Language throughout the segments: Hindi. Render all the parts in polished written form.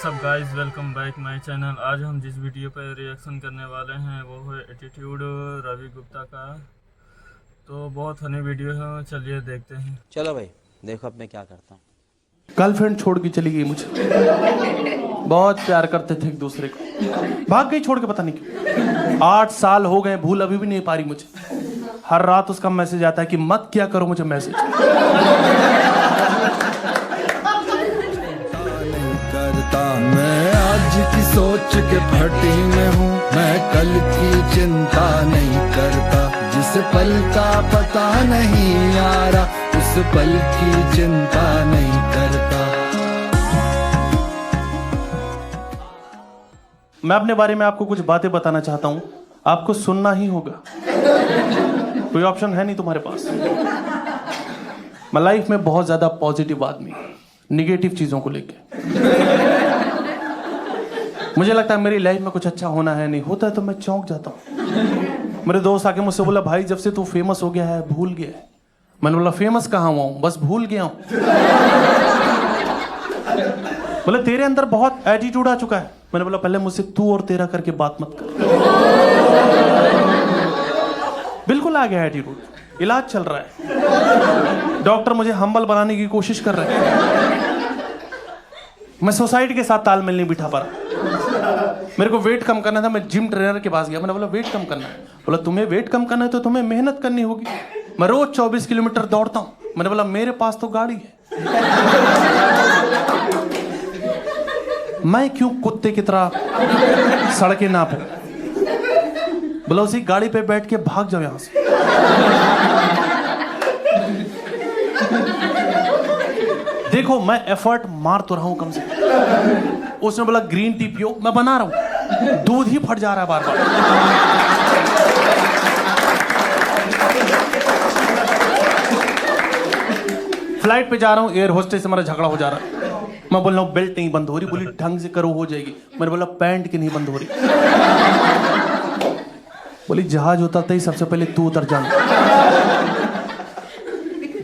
WhatsApp guys, welcome back my channel. आज हम जिस वीडियो पर रिएक्शन करने वाले हैं वो है एटीट्यूड रवि गुप्ता का। तो बहुत फनी वीडियो है, चलिए देखते हैं। चलो भाई देखो अब मैं क्या करता हूँ। गर्लफ्रेंड छोड़ के चली गई मुझे। बहुत प्यार करते थे एक दूसरे को, भाग गई छोड़ के, पता नहीं क्यों। 8 साल हो गए, भूल अभी भी नहीं पा रही मुझे। हर रात उसका मैसेज आता है कि मत क्या करो मुझे मैसेज। करता मैं आज की सोच के फटी में हूँ, मैं कल की चिंता नहीं करता। जिस पल का पता नहीं आ रहा उस पल की चिंता नहीं करता। मैं अपने बारे में आपको कुछ बातें बताना चाहता हूँ, आपको सुनना ही होगा, कोई ऑप्शन है नहीं तुम्हारे पास। मैं लाइफ में बहुत ज्यादा पॉजिटिव आदमी, निगेटिव चीजों को लेके मुझे लगता है मेरी लाइफ में कुछ अच्छा होना है, नहीं होता है तो मैं चौंक जाता हूँ। मेरे दोस्त आके मुझसे बोला, भाई जब से तू फेमस हो गया है भूल गया है। मैंने बोला फेमस कहाँ हुआ हूँ, बस भूल गया हूँ। बोले तेरे अंदर बहुत एटीट्यूड आ चुका है। मैंने बोला पहले मुझसे तू और तेरा करके बात मत कर। बिल्कुल आ गया एटीट्यूड, इलाज चल रहा है, डॉक्टर मुझे हम्बल बनाने की कोशिश कर रहे हैं। मैं सोसाइटी के साथ तालमेल नहीं बिठा पा रहा। मेरे को वेट कम करना था, मैं जिम ट्रेनर के पास गया। मैंने बोला वेट कम करना है। बोला तुम्हें वेट कम करना है तो तुम्हें मेहनत करनी होगी। मैं रोज 24 किलोमीटर दौड़ता हूं। मैंने बोला मेरे पास तो गाड़ी है, मैं क्यों कुत्ते की तरह सड़कें नापूं। बोला उसी गाड़ी पे बैठ के भाग जाओ यहां से। देखो मैं एफर्ट मार तो रहा हूं कम से कम। उसने बोला ग्रीन टी पियो, मैं बना रहा हूं, दूध ही फट जा रहा है बार बार। फ्लाइट पे जा रहा हूं, एयर होस्टेस से मेरा झगड़ा हो जा रहा है। मैं बोल रहा हूं बेल्ट नहीं बंद हो रही, बोली ढंग से करो हो जाएगी। मैंने बोला पैंट की नहीं बंद हो रही। बोली जहाज उतरता ही सबसे पहले तू उतर जाना।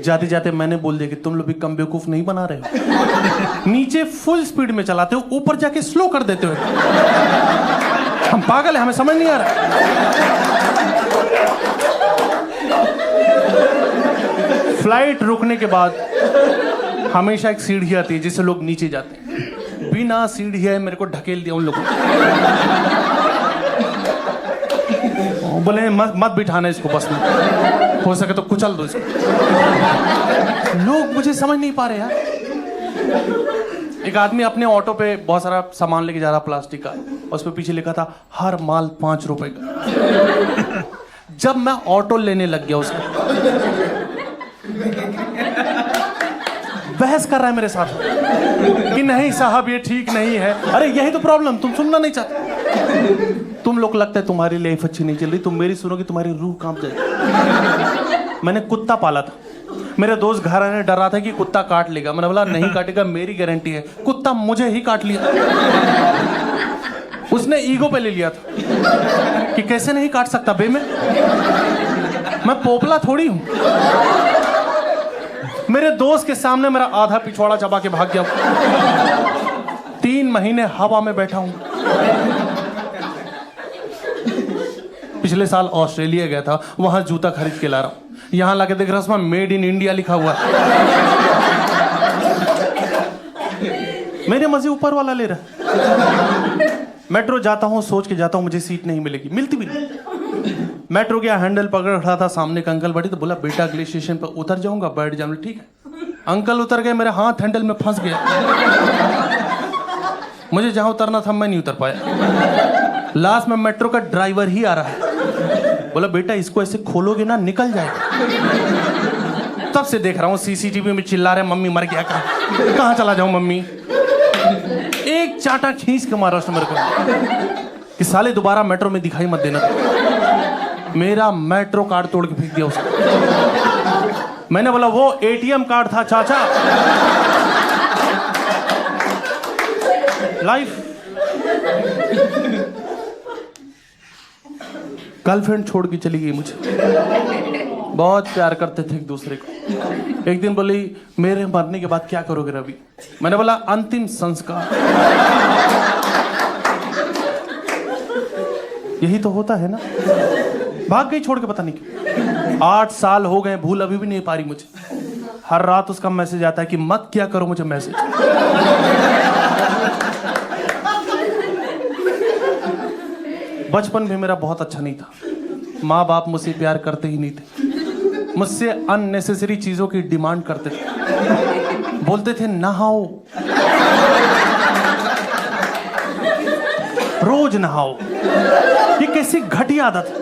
जाते जाते मैंने बोल दिया कि तुम लोग भी कम बेवकूफ नहीं बना रहे हो। नीचे फुल स्पीड में चलाते हो, ऊपर जाके स्लो कर देते हो। हम पागल हैं, हमें समझ नहीं आ रहा। फ्लाइट रुकने के बाद हमेशा एक सीढ़ी आती है जिससे लोग नीचे जाते हैं। बिना सीढ़ी है मेरे को ढकेल दिया उन लोगों ने। बोले मत बिठाना इसको बस में, हो सके तो कुचल दो इसको। लोग मुझे समझ नहीं पा रहे यार। एक आदमी अपने ऑटो पे बहुत सारा सामान लेके जा रहा प्लास्टिक का, उस पे पीछे लिखा था हर माल 5 रुपए का। जब मैं ऑटो लेने लग गया उसका, बहस कर रहा है मेरे साथ कि नहीं साहब ये ठीक नहीं है। अरे यही तो प्रॉब्लम, तुम सुनना नहीं चाहते। तुम लोग लगता है तुम्हारी लाइफ अच्छी नहीं चल रही, तुम मेरी सुनोगे तुम्हारी रूह कांप जाएगी। मैंने कुत्ता पाला था, मेरे दोस्त घर आने डर रहा था कि कुत्ता काट लेगा। मैंने बोला नहीं काटेगा, मेरी गारंटी है। कुत्ता मुझे ही काट लिया। उसने ईगो पे ले लिया था कि कैसे नहीं काट सकता बे, मैं पोपला थोड़ी हूं। मेरे दोस्त के सामने मेरा आधा पिछवाड़ा चबा के भाग गया। 3 महीने हवा में बैठा हूं। पिछले साल ऑस्ट्रेलिया गया था, वहां जूता खरीद के ला रहा हूं। यहां लाके देख रहा हूं मेड इन इंडिया लिखा हुआ है। मेरे मजे ऊपर वाला ले रहा। मेट्रो जाता हूं, सोच के जाता हूं मुझे सीट नहीं मिलेगी, मिलती भी नहीं। मेट्रो गया, हैंडल पकड़ खड़ा था, सामने का अंकल बैठे तो बोला बेटा अगले स्टेशन पर उतर जाऊंगा, बैठ जाऊंगा। ठीक है। अंकल उतर गए, मेरे हाथ हैंडल में फंस गया। मुझे जहां उतरना था मैं नहीं उतर पाया। लास्ट में मेट्रो का ड्राइवर ही आ रहा है, बोला बेटा इसको ऐसे खोलोगे ना निकल जाएगा। तब से देख रहा हूँ सीसीटीवी में चिल्ला रहे मम्मी मर गया, कहाँ चला जाऊं मम्मी। एक चाटा खींच के मारा उसने मेरे को कि साले दोबारा मेट्रो में दिखाई मत देना। मेरा मेट्रो कार्ड तोड़ के फेंक दिया उसने। मैंने बोला वो एटीएम कार्ड था चाचा। लाइफ गर्लफ्रेंड छोड़ के चली गई मुझे। बहुत प्यार करते थे एक दूसरे को। एक दिन बोली मेरे मरने के बाद क्या करोगे रवि? मैंने बोला अंतिम संस्कार। यही तो होता है ना। भाग गई छोड़ के, पता नहीं क्यों। 8 साल हो गए, भूल अभी भी नहीं पा रही मुझे। हर रात उसका मैसेज आता है कि मत क्या करो मुझे मैसेज। बचपन भी मेरा बहुत अच्छा नहीं था। माँ बाप मुझसे प्यार करते ही नहीं थे, मुझसे अननेसेसरी चीजों की डिमांड करते थे। बोलते थे नहाओ, रोज नहाओ। ये कैसी घटिया आदत है।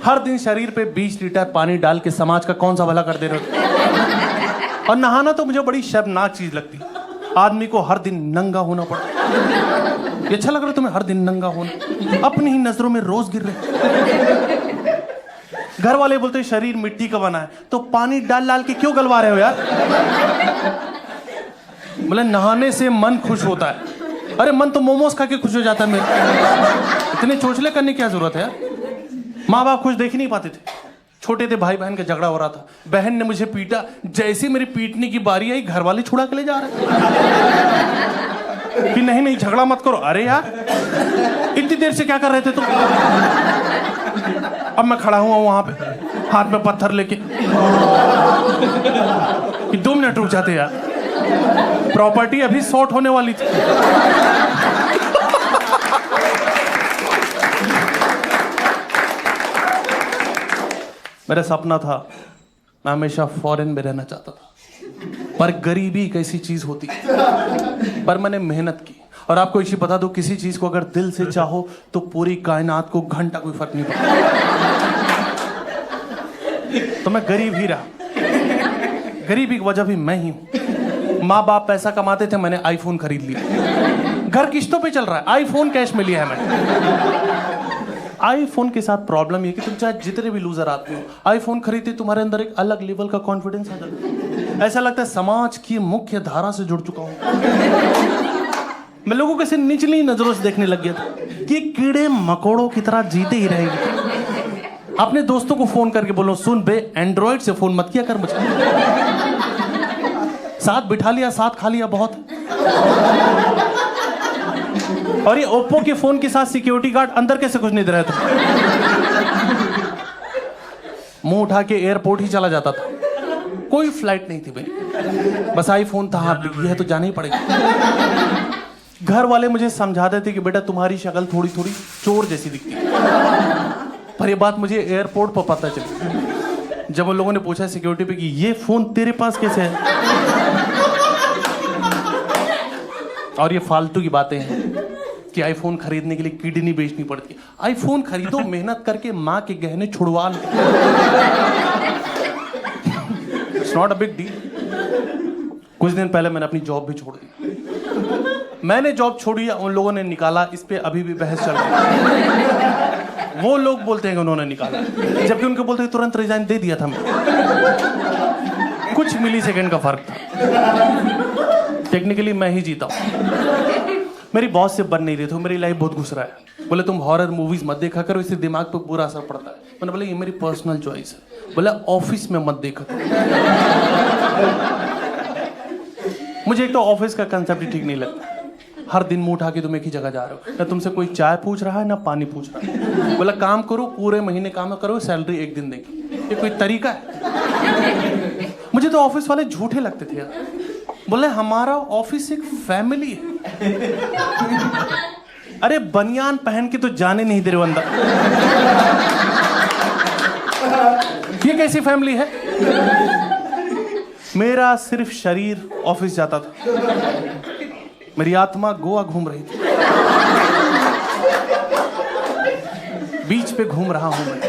हर दिन शरीर पे 20 लीटर पानी डाल के समाज का कौन सा भला कर दे रहे हो। और नहाना तो मुझे बड़ी शर्मनाक चीज लगती। आदमी को हर दिन नंगा होना पड़ता। ये अच्छा लग रहा है तुम्हें हर दिन नंगा होना? अपनी ही नजरों में रोज गिर रहे। घर वाले बोलते शरीर मिट्टी का बना है, तो पानी डाल डाल के क्यों गलवा रहे हो यार? बोले नहाने से मन खुश होता है। अरे मन तो मोमोज खा के खुश हो जाता है मेरे। इतने चोचले करने की क्या जरूरत है यार? माँ बाप खुश देख ही नहीं पाते थे। छोटे थे, भाई बहन का झगड़ा हो रहा था, बहन ने मुझे पीटा। जैसे मेरी पीटने की बारी आई, घर वाले छुड़ा के ले जा रहे कि नहीं नहीं झगड़ा मत करो। अरे यार इतनी देर से क्या कर रहे थे तुम? अब मैं खड़ा हुआ वहां पे, हाथ में पत्थर लेके कि 2 मिनट रुक जाते यार, प्रॉपर्टी अभी सॉर्ट होने वाली थी। मेरा सपना था, मैं हमेशा फॉरेन में रहना चाहता था, पर गरीबी एक ऐसी चीज होती है। पर मैंने मेहनत की। और आपको इसी बता दो, किसी चीज को अगर दिल से चाहो तो पूरी कायनात को घंटा कोई फर्क नहीं पड़ता। तो मैं गरीब ही रहा। गरीबी की वजह भी मैं ही हूं। माँ बाप पैसा कमाते थे, मैंने आईफोन खरीद लिया। घर किस्तों पे चल रहा है, आईफोन कैश में लिया है मैंने। आईफोन के साथ प्रॉब्लम ये कि तुम चाहे जितने भी लूजर आदमी हो, आईफोन खरीदते तुम्हारे अंदर एक अलग लेवल का कॉन्फिडेंस आ जाता है। ऐसा लगता है समाज की मुख्य धारा से जुड़ चुका हूं। मैं लोगों को ऐसे निचली नजरों से देखने लग गया था कि कीड़े मकोड़ों की तरह जीते ही रहेंगे। अपने दोस्तों को फोन करके बोलो, सुन बे एंड्रॉइड से फोन मत किया कर मुझे। साथ बिठा लिया, साथ खा लिया बहुत। और ये ओप्पो के फोन के साथ सिक्योरिटी गार्ड अंदर कैसे कुछ नहीं दे रहा था। मुंह उठा के एयरपोर्ट ही चला जाता था। कोई फ्लाइट नहीं थी भाई, बस आईफोन था। हाँ यह तो जाना ही पड़ेगा। घर वाले मुझे समझाते थे कि बेटा तुम्हारी शक्ल थोड़ी थोड़ी चोर जैसी दिखती है, पर ये बात मुझे एयरपोर्ट पर पता चली जब उन लोगों ने पूछा सिक्योरिटी पे कि ये फोन तेरे पास कैसे है। और ये फालतू की बातें हैं कि आईफोन खरीदने के लिए किडनी बेचनी पड़ती है। आईफोन खरीदो, मेहनत करके माँ के गहने छुड़वा लो। It's not a big deal. कुछ दिन पहले मैंने अपनी जॉब भी छोड़ दी। मैंने जॉब छोड़ी, उन लोगों ने निकाला, इस पे अभी भी बहस चल रही है। वो लोग बोलते हैं कि उन्होंने निकाला, जबकि उनको बोलते हैं तुरंत रिजाइन दे दिया था मैं। कुछ मिली सेकेंड का फर्क था। टेक्निकली मैं ही जीता हूं। मेरी बॉस से बन नहीं रही थी, मेरी लाइफ बहुत घुस रहा है। बोले तुम हॉरर मूवीज मत देखा करो, इससे दिमाग पे बुरा असर पड़ता है। मैंने बोला ये मेरी पर्सनल चॉइस है। बोला ऑफिस में मत देखा करो। मुझे एक तो ऑफिस का कंसेप्ट ही ठीक नहीं लगता। हर दिन मुंह उठा के तुम एक ही जगह जा रहे हो, ना तुमसे कोई चाय पूछ रहा है ना पानी पूछ रहा है। बोला काम करो, पूरे महीने काम करो, सैलरी एक दिन देगी। ये कोई तरीका है? मुझे तो ऑफिस वाले झूठे लगते थे यार। बोले हमारा ऑफिस एक फैमिली है। अरे बनियान पहन के तो जाने नहीं दे रहे हो अंदर। ये कैसी फैमिली है? मेरा सिर्फ शरीर ऑफिस जाता था, मेरी आत्मा गोवा घूम रही थी। बीच पे घूम रहा हूं मैं,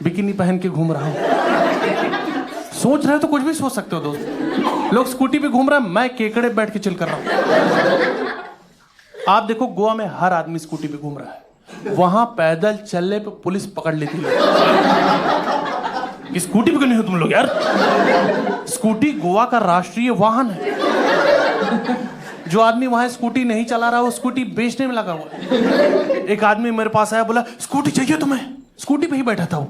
बिकिनी पहन के घूम रहा हूं। सोच रहे हो तो कुछ भी सोच सकते हो दोस्त। लोग स्कूटी पे घूम रहा है, मैं केकड़े बैठ के चिल कर रहा हूं। आप देखो गोवा में हर आदमी स्कूटी पे घूम रहा है। वहां पैदल चलने पे पुलिस पकड़ लेती है कि स्कूटी पे क्यों नहीं हो तुम लोग यार। स्कूटी गोवा का राष्ट्रीय वाहन है। जो आदमी वहां स्कूटी नहीं चला रहा, वो स्कूटी बेचने में लगा हुआ है। एक आदमी मेरे पास आया, बोला स्कूटी चाहिए तुम्हें? स्कूटी पे ही बैठा था वो।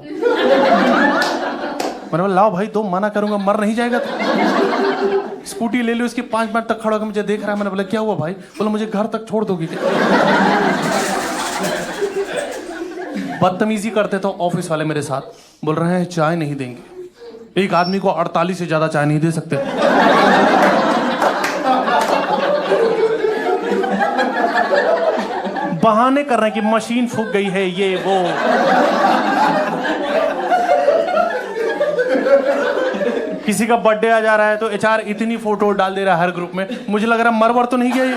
मैंने बोला लाओ भाई दो, मना करूंगा मर नहीं जाएगा तो। स्कूटी ले ली उसकी, 5 मिनट तक खड़ा होकर मुझे देख रहा है। मैंने बोला क्या हुआ भाई? बोला मुझे घर तक छोड़ दोगी क्या? बदतमीजी करते तो ऑफिस वाले मेरे साथ, बोल रहे हैं चाय नहीं देंगे। एक आदमी को 48 से ज्यादा चाय नहीं दे सकते। बहाने कर रहे हैं कि मशीन फूक गई है, ये वो। किसी का बर्थडे आ जा रहा है तो एचआर इतनी फोटो डाल दे रहा है हर ग्रुप में, मुझे लग रहा है मर तो नहीं गया ये।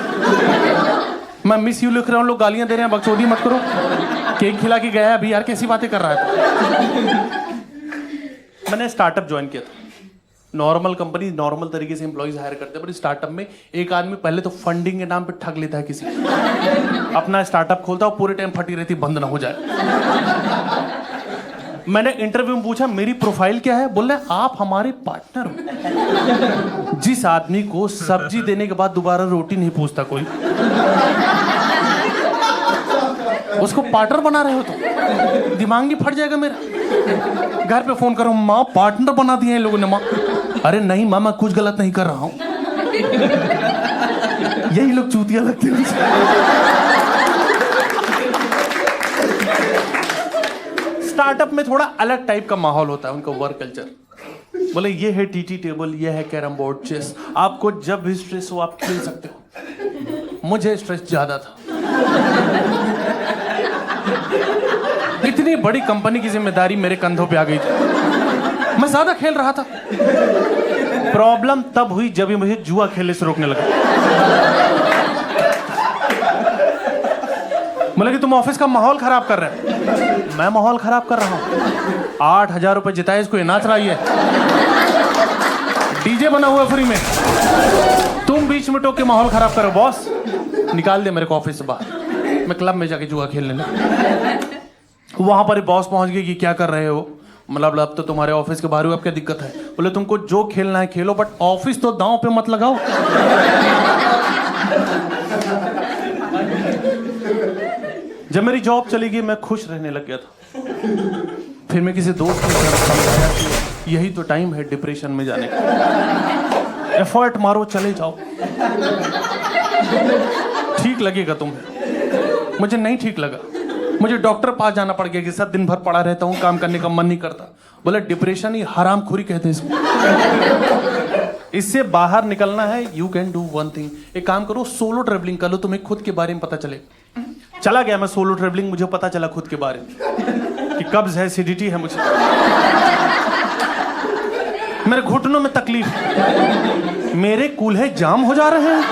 मैं मिस यू लिख रहा हूँ, लोग गालियां दे रहे हैं, बकचोदी मत करो। केक खिला के गया है अभी यार, कैसी बातें कर रहा है। मैंने स्टार्टअप ज्वाइन किया था। नॉर्मल कंपनी नॉर्मल तरीके से एम्प्लॉइज हायर करते हैं, पर स्टार्टअप में एक आदमी पहले तो फंडिंग के नाम पे ठग लेता है किसी, अपना स्टार्टअप खोलता है, पूरे टाइम फटी रहती, बंद ना हो जाए। मैंने इंटरव्यू में पूछा मेरी प्रोफाइल क्या है? बोल रहे आप हमारे पार्टनर हो। जिस आदमी को सब्जी देने के बाद दोबारा रोटी नहीं पूछता कोई, उसको पार्टनर बना रहे हो तो दिमाग नहीं फट जाएगा मेरा? घर पे फोन करो, माँ पार्टनर बना दिए हैं लोगों ने। माँ अरे नहीं माँ, मैं कुछ गलत नहीं कर रहा हूं। यही लोग चूतिया लगते हैं। स्टार्टअप में थोड़ा अलग टाइप का माहौल होता है उनका वर्क कल्चर। बोले ये है टीटी टेबल, ये है कैरम बोर्ड, चेस, आपको जब भी स्ट्रेस हो आप खेल सकते हो। मुझे स्ट्रेस ज्यादा था। इतनी बड़ी कंपनी की जिम्मेदारी मेरे कंधों पे आ गई थी, मैं ज्यादा खेल रहा था। प्रॉब्लम तब हुई जब मुझे जुआ खेलने से रोकने लगा। बोले कि तुम ऑफिस का माहौल खराब कर रहे हो। मैं माहौल खराब कर रहा हूं? 8,000 रुपए जिताए, इसको ये नाच रही है, डीजे बना हुआ फ्री में, तुम बीच में टोक के माहौल खराब करो। बॉस निकाल दे मेरे को ऑफिस से बाहर, मैं क्लब में जाके जुआ खेलने लगा। वहां पर बॉस पहुंच गई कि क्या कर रहे हो? मतलब अब तो तुम्हारे ऑफिस के बाहर हो, अब क्या दिक्कत है? बोले तुमको जो खेलना है खेलो, बट ऑफिस तो दांव पे मत लगाओ। जब मेरी जॉब चली गई मैं खुश रहने लग गया था। फिर मैं किसी दोस्त ने समझाया कि यही तो टाइम है डिप्रेशन में जाने का, एफर्ट मारो चले जाओ, ठीक लगेगा तुम्हें। मुझे नहीं ठीक लगा, मुझे डॉक्टर पास जाना पड़ गया कि सर दिन भर पड़ा रहता हूँ, काम करने का मन नहीं करता। बोले डिप्रेशन ही हरामखोरी कहते हैं इसको। इससे बाहर निकलना है, you can do one thing. एक काम करो, सोलो ट्रेवलिंग कर लो, तुम्हें खुद के बारे में पता चले। चला गया मैं सोलो ट्रेवलिंग, मुझे पता चला खुद के बारे में कि कब्ज है, एसिडिटी है, मुझे मेरे घुटनों में तकलीफ है, मेरे कूल्हे जाम हो जा रहे हैं,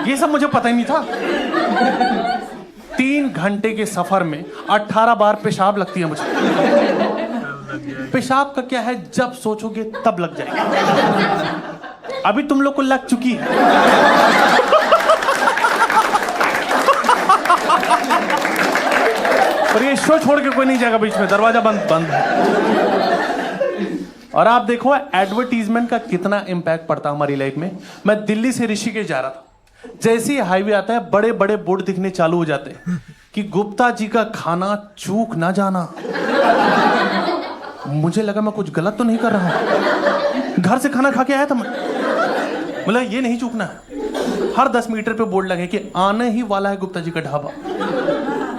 ये सब मुझे पता ही नहीं था। 3 घंटे के सफर में 18 बार पेशाब लगती है मुझे। पेशाब का क्या है, जब सोचोगे तब लग जाएगी। अभी तुम लोग को लग चुकी है। और ये शो छोड़ के कोई नहीं जाएगा बीच में, दरवाजा बंद है। और आप देखो एडवर्टीजमेंट का कितना इंपैक्ट पड़ता है हमारी लाइफ में। मैं दिल्ली से ऋषिकेश जा रहा था, जैसे ही हाईवे आता है बड़े बड़े बोर्ड दिखने चालू हो जाते हैं कि गुप्ता जी का खाना चूक ना जाना। मुझे लगा मैं कुछ गलत तो नहीं कर रहा हूं, घर से खाना खा के आया था मैं। बोला ये नहीं चूकना है। हर 10 मीटर पे बोर्ड लगे कि आने ही वाला है गुप्ता जी का ढाबा।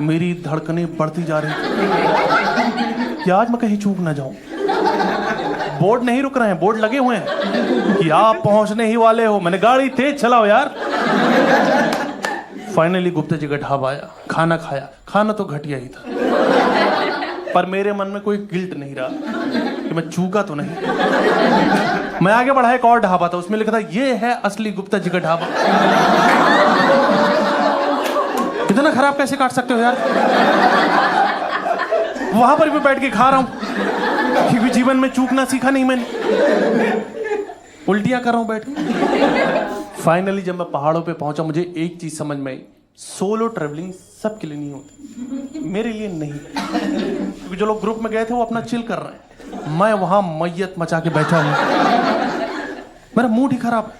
मेरी धड़कनें बढ़ती जा रही थी कि आज मैं कहीं चूक ना जाऊं। बोर्ड नहीं रुक रहे हैं, बोर्ड लगे हुए हैं कि आप पहुंचने ही वाले हो। मैंने गाड़ी तेज चलाओ यार। फाइनली गुप्ता जी का ढाबा आया, खाना खाया। खाना तो घटिया ही था, पर मेरे मन में कोई गिल्ट नहीं रहा कि मैं चूका तो नहीं। मैं आगे बढ़ा, एक और ढाबा था, उसमें लिखा था ये है असली गुप्ता जी का ढाबा। इतना खराब कैसे काट सकते हो यार? वहां पर भी बैठ के खा रहा हूं क्योंकि जीवन में चूकना सीखा नहीं मैंने, उल्टियां कर रहा हूं बैठ के। फाइनली जब मैं पहाड़ों पे पहुंचा, मुझे एक चीज समझ में आई, सोलो ट्रेवलिंग सबके लिए नहीं होती, मेरे लिए नहीं। क्योंकि जो लोग ग्रुप में गए थे वो अपना चिल कर रहे हैं, मैं वहां मैयत मचा के बैठा हूं। मेरा मूड ही खराब,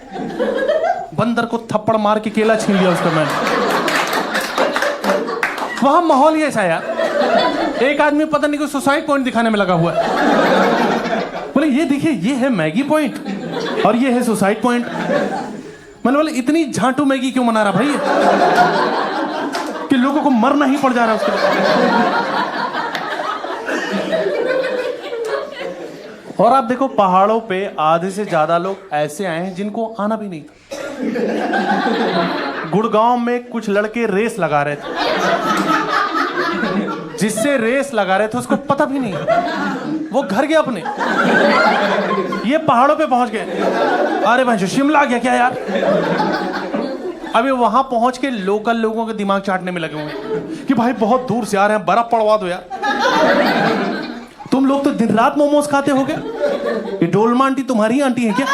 बंदर को थप्पड़ मार के केला छीन लिया उसका मैंने। वहां माहौल ही ऐसा है यार, एक आदमी पता नहीं कोई सुसाइड पॉइंट दिखाने में लगा हुआ है। भाई ये देखिए, ये है मैगी पॉइंट और ये है सुसाइड पॉइंट। मैंने बोला इतनी झांटू मैगी क्यों बना रहा भाई कि लोगों को मरना ही पड़ जा रहा है उसके बाद। और आप देखो पहाड़ों पे आधे से ज्यादा लोग ऐसे आए हैं जिनको आना भी नहीं था। गुड़गांव में कुछ लड़के रेस लगा रहे थे, जिससे रेस लगा रहे थे उसको पता भी नहीं, वो घर गया अपने, ये पहाड़ों पे पहुंच गए। अरे भाई शिमला गया क्या यार। अभी वहां पहुंच के लोकल लोगों के दिमाग चाटने में लगे हुए कि भाई बहुत दूर से आ रहे हैं, बर्फ पड़वा दो यार। तुम लोग तो दिन रात मोमोज खाते होगे। ये डोलमा आंटी तुम्हारी आंटी है क्या?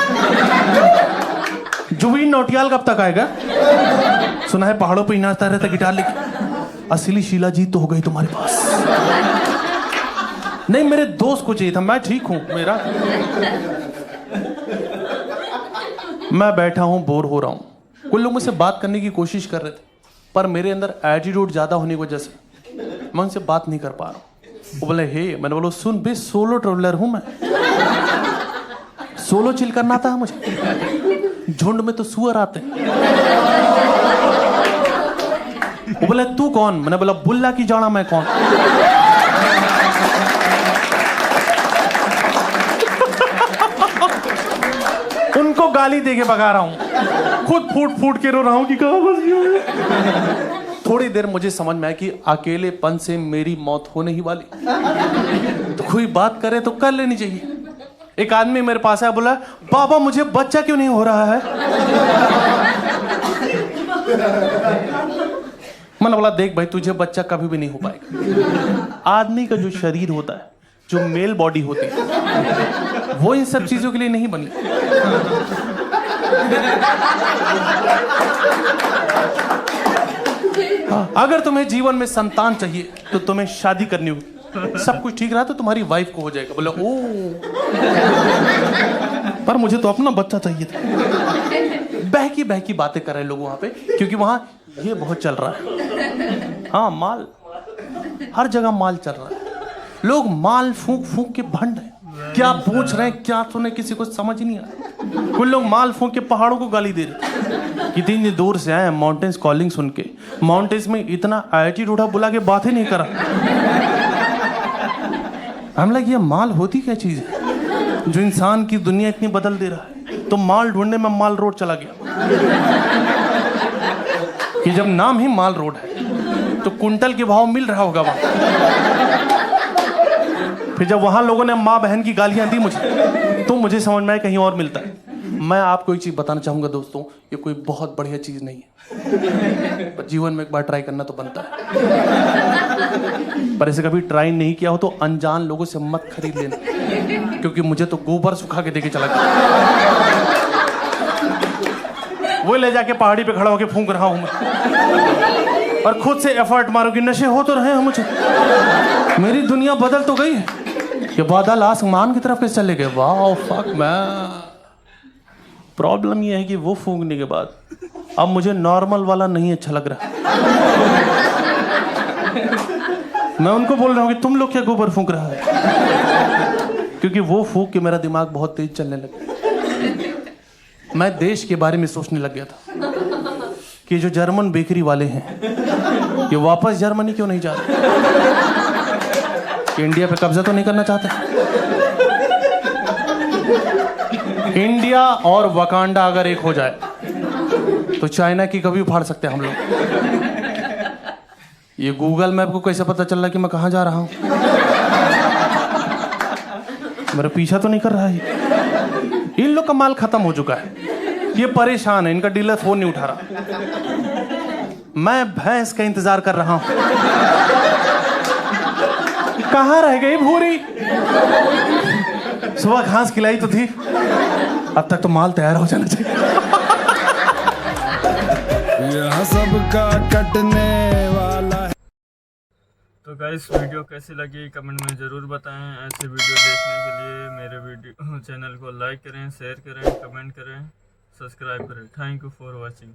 जुबीन नौटियाल कब तक आएगा? सुना है पहाड़ों पे ही नाचता रहता गिटार लेके। असली शीला जीत तो हो गई तुम्हारे पास। नहीं, मेरे दोस्त को चाहिए था, मैं ठीक हूं मेरा। मैं बैठा हूं, बोर हो रहा हूं। कुछ लोग मुझसे बात करने की कोशिश कर रहे थे, पर मेरे अंदर एटीट्यूड ज्यादा होने की वजह से मैं उनसे बात नहीं कर पा रहा हूं। वो बोले हे, मैंने बोला सुन बे, सोलो ट्रेवलर हूं मैं, सोलो चिल करना आता है मुझे, झुंड में तो सुअर आते हैं। वो बोले तू कौन? मैंने बोला बुल्ला की जाना मैं कौन। उनको गाली देके भगा रहा हूं, खुद फूट फूट के रो रहा हूं कि कहां फंस गया। थोड़ी देर मुझे समझ में आया कि अकेलेपन से मेरी मौत होने ही वाली, तो कोई बात करे तो कर लेनी चाहिए। एक आदमी मेरे पास आया, बोला बाबा मुझे बच्चा क्यों नहीं हो रहा है? मैंने बोला देख भाई, तुझे बच्चा कभी भी नहीं हो पाएगा। आदमी का जो शरीर होता है, जो मेल बॉडी होती है, वो इन सब चीजों के लिए नहीं बनी। अगर तुम्हें जीवन में संतान चाहिए तो तुम्हें शादी करनी होगी। सब कुछ ठीक रहा तो तुम्हारी वाइफ को हो जाएगा। बोले ओ, पर मुझे तो अपना बच्चा चाहिए था। बहकी बातें कर रहे लोग वहां पे, क्योंकि वहां ये बहुत चल रहा है। हाँ, माल, हर जगह माल चल रहा है। लोग माल फूंक फूंक के भंड है। क्या पूछ रहे हैं, क्या सुने, किसी को समझ नहीं आ रहा। कुछ लोग माल फूंक के पहाड़ों को गाली दे रहे। कितनी दूर से आए, माउंटेन्स कॉलिंग सुन के। माउंटेन्स में इतना एटीट्यूड बुला के बात ही नहीं करा। हम लगे ये माल होती क्या चीज है जो इंसान की दुनिया इतनी बदल दे रहा है। तो माल ढूंढने में माल रोड चला गया कि जब नाम ही माल रोड है तो कुंटल के भाव मिल रहा होगा वहां। फिर जब वहां लोगों ने माँ बहन की गालियां दी मुझे, तो मुझे समझ में आया कहीं और मिलता है। मैं आपको एक चीज बताना चाहूंगा दोस्तों, ये कोई बहुत बढ़िया चीज नहीं है, पर जीवन में एक बार ट्राई करना तो बनता है। पर ऐसे कभी ट्राई नहीं किया हो तो अनजान लोगों से मत खरीद लेना, क्योंकि मुझे तो गोबर सुखा के देके चला गया। वो ले जाके पहाड़ी पे खड़ा होके फूंक रहा हूं मैं, और खुद से एफर्ट मारो कि नशे हो तो रहे हैं मुझे। मेरी दुनिया बदल तो गई है। ये बादल आसमान की तरफ कैसे चले गए? वाह फक मैन। प्रॉब्लम ये है कि वो फूंकने के बाद अब मुझे नॉर्मल वाला नहीं अच्छा लग रहा। मैं उनको बोल रहा हूँ कि तुम लोग क्या गोबर फूंक रहा है, क्योंकि वो फूंक के मेरा दिमाग बहुत तेज चलने लगा। मैं देश के बारे में सोचने लग गया था कि जो जर्मन बेकरी वाले हैं ये वापस जर्मनी क्यों नहीं जा रहे, कि इंडिया पे कब्जा तो नहीं करना चाहते। इंडिया और वकांडा अगर एक हो जाए तो चाइना की कभी उखाड़ सकते हैं हम लोग। ये गूगल मैप को कैसे पता चल रहा है कि मैं कहां जा रहा हूं? मेरा पीछा तो नहीं कर रहा है। इन लोग का माल खत्म हो चुका है, ये परेशान है, इनका डीलर फोन नहीं उठा रहा। मैं भैंस का इंतजार कर रहा हूं, कहां रह गई भूरी? सुबह घास खिलाई तो थी, अब तक तो माल तैयार हो जाना चाहिए। यह सबका कटने वाला है। तो गाइस वीडियो कैसी लगी कमेंट में ज़रूर बताएं। ऐसे वीडियो देखने के लिए मेरे वीडियो चैनल को लाइक करें, शेयर करें, कमेंट करें, सब्सक्राइब करें। Thank you for watching.